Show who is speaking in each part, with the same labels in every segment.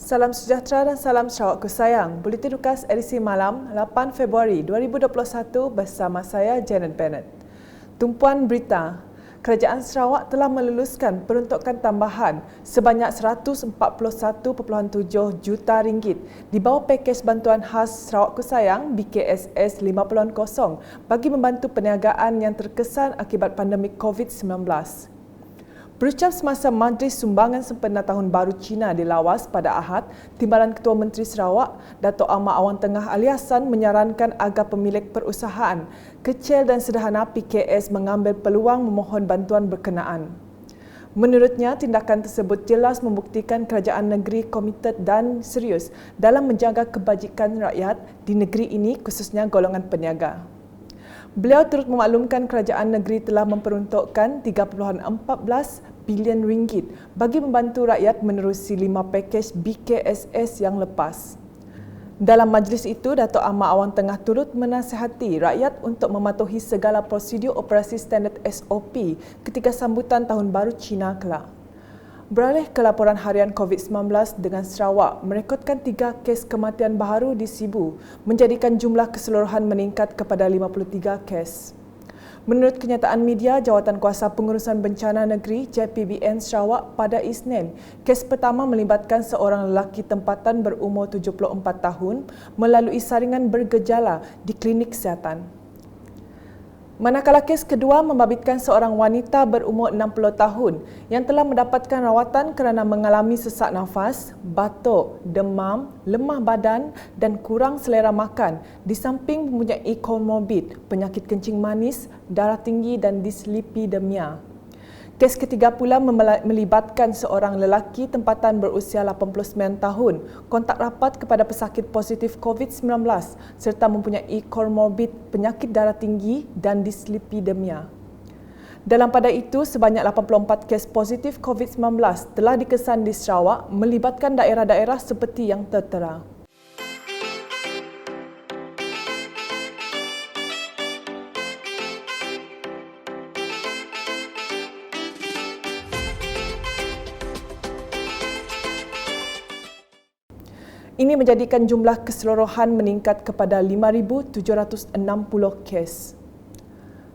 Speaker 1: Salam sejahtera dan salam Sarawakku sayang. Buletin Ukas edisi malam 8 Februari 2021 bersama saya Janet Bennett. Tumpuan berita. Kerajaan Sarawak telah meluluskan peruntukan tambahan sebanyak RM141.7 juta di bawah pakej bantuan khas Sarawakku sayang BKSS 50.0 bagi membantu perniagaan yang terkesan akibat pandemik COVID-19. Berucap semasa Majlis Sumbangan Sempena Tahun Baru Cina di Lawas pada Ahad, Timbalan Ketua Menteri Sarawak, Dato' Ahmad Awang Tengah Ali Hassan menyarankan agar pemilik perusahaan kecil dan sederhana PKS mengambil peluang memohon bantuan berkenaan. Menurutnya, tindakan tersebut jelas membuktikan kerajaan negeri komited dan serius dalam menjaga kebajikan rakyat di negeri ini, khususnya golongan peniaga. Beliau turut memaklumkan kerajaan negeri telah memperuntukkan RM3.14 bilion bagi membantu rakyat menerusi 5 pakej BKSS yang lepas. Dalam majlis itu, Dato' Ahmad Awang Tengah turut menasihati rakyat untuk mematuhi segala prosedur operasi standard SOP ketika sambutan Tahun Baru Cina kelak. Beralih ke laporan harian COVID-19 dengan Sarawak merekodkan 3 kes kematian baharu di Sibu, menjadikan jumlah keseluruhan meningkat kepada 53 kes. Menurut kenyataan media, Jawatankuasa Pengurusan Bencana Negeri JPBN Sarawak pada Isnin, kes pertama melibatkan seorang lelaki tempatan berumur 74 tahun melalui saringan bergejala di klinik kesihatan. Manakala kes kedua membabitkan seorang wanita berumur 60 tahun yang telah mendapatkan rawatan kerana mengalami sesak nafas, batuk, demam, lemah badan dan kurang selera makan di samping mempunyai komorbid, penyakit kencing manis, darah tinggi dan dislipidemia. Kes ketiga pula melibatkan seorang lelaki tempatan berusia 89 tahun, kontak rapat kepada pesakit positif COVID-19 serta mempunyai komorbid penyakit darah tinggi dan dislipidemia. Dalam pada itu, sebanyak 84 kes positif COVID-19 telah dikesan di Sarawak melibatkan daerah-daerah seperti yang tertera. Ini menjadikan jumlah keseluruhan meningkat kepada 5,760 kes.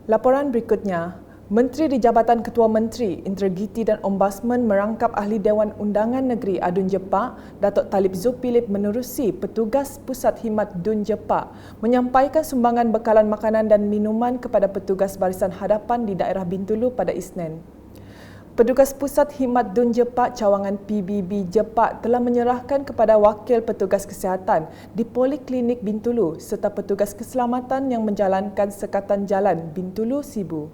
Speaker 1: Laporan berikutnya, Menteri di Jabatan Ketua Menteri, Integriti dan Ombudsman merangkap Ahli Dewan Undangan Negeri Adun Jepak, Datuk Talib Zulkifli menerusi petugas Pusat Khidmat Dun Jepak menyampaikan sumbangan bekalan makanan dan minuman kepada petugas barisan hadapan di daerah Bintulu pada Isnin. Petugas Pusat Khidmat Dun Jepak Cawangan PBB Jepak telah menyerahkan kepada wakil petugas kesihatan di Poliklinik Bintulu serta petugas keselamatan yang menjalankan sekatan jalan Bintulu Sibu.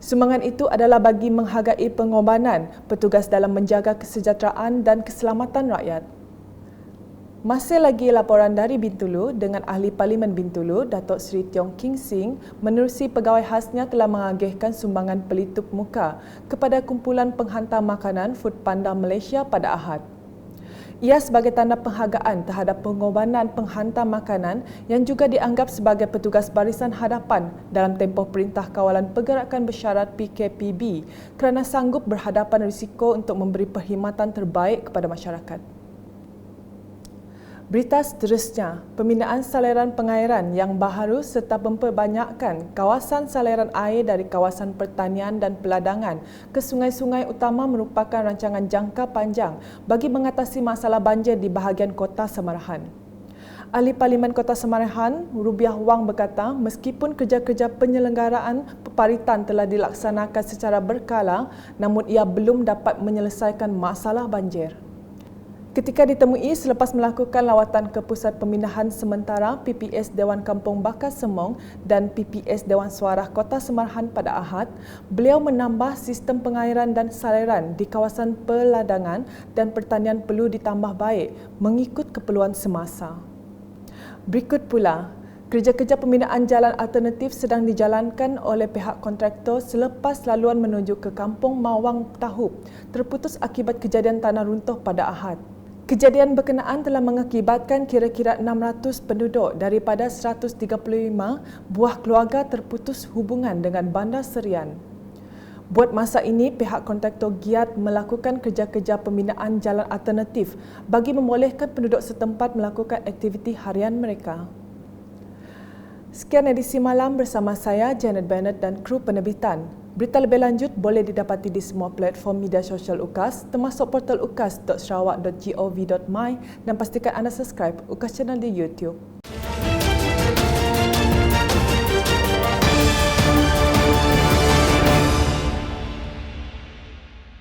Speaker 1: Sumbangan itu adalah bagi menghargai pengorbanan petugas dalam menjaga kesejahteraan dan keselamatan rakyat. Masih lagi laporan dari Bintulu dengan Ahli Parlimen Bintulu, Datuk Seri Tiong King Sing, menerusi pegawai khasnya telah mengagihkan sumbangan pelitup muka kepada kumpulan penghantar makanan Food Panda Malaysia pada Ahad. Ia sebagai tanda penghargaan terhadap pengorbanan penghantar makanan yang juga dianggap sebagai petugas barisan hadapan dalam tempoh Perintah Kawalan Pergerakan Bersyarat PKPB kerana sanggup berhadapan risiko untuk memberi perkhidmatan terbaik kepada masyarakat. Berita seterusnya, pembinaan saluran pengairan yang baharu serta memperbanyakkan kawasan saluran air dari kawasan pertanian dan peladangan ke sungai-sungai utama merupakan rancangan jangka panjang bagi mengatasi masalah banjir di bahagian Kota Samarahan. Ahli Parlimen Kota Samarahan, Rubiah Wang berkata, meskipun kerja-kerja penyelenggaraan peparitan telah dilaksanakan secara berkala, namun ia belum dapat menyelesaikan masalah banjir. Ketika ditemui selepas melakukan lawatan ke Pusat Pembinaan Sementara PPS Dewan Kampung Bakar Semong dan PPS Dewan Suarah Kota Samarahan pada Ahad, beliau menambah sistem pengairan dan saluran di kawasan peladangan dan pertanian perlu ditambah baik mengikut keperluan semasa. Berikut pula, kerja-kerja pembinaan jalan alternatif sedang dijalankan oleh pihak kontraktor selepas laluan menuju ke Kampung Mawang Tahub terputus akibat kejadian tanah runtuh pada Ahad. Kejadian berkenaan telah mengakibatkan kira-kira 600 penduduk daripada 135 buah keluarga terputus hubungan dengan Bandar Serian. Buat masa ini, pihak kontraktor giat melakukan kerja-kerja pembinaan jalan alternatif bagi membolehkan penduduk setempat melakukan aktiviti harian mereka. Sekian edisi malam bersama saya, Janet Bennett dan kru penerbitan. Berita lebih lanjut boleh didapati di semua platform media sosial UKAS, termasuk portal ukas.sarawak.gov.my dan pastikan anda subscribe UKAS channel di YouTube.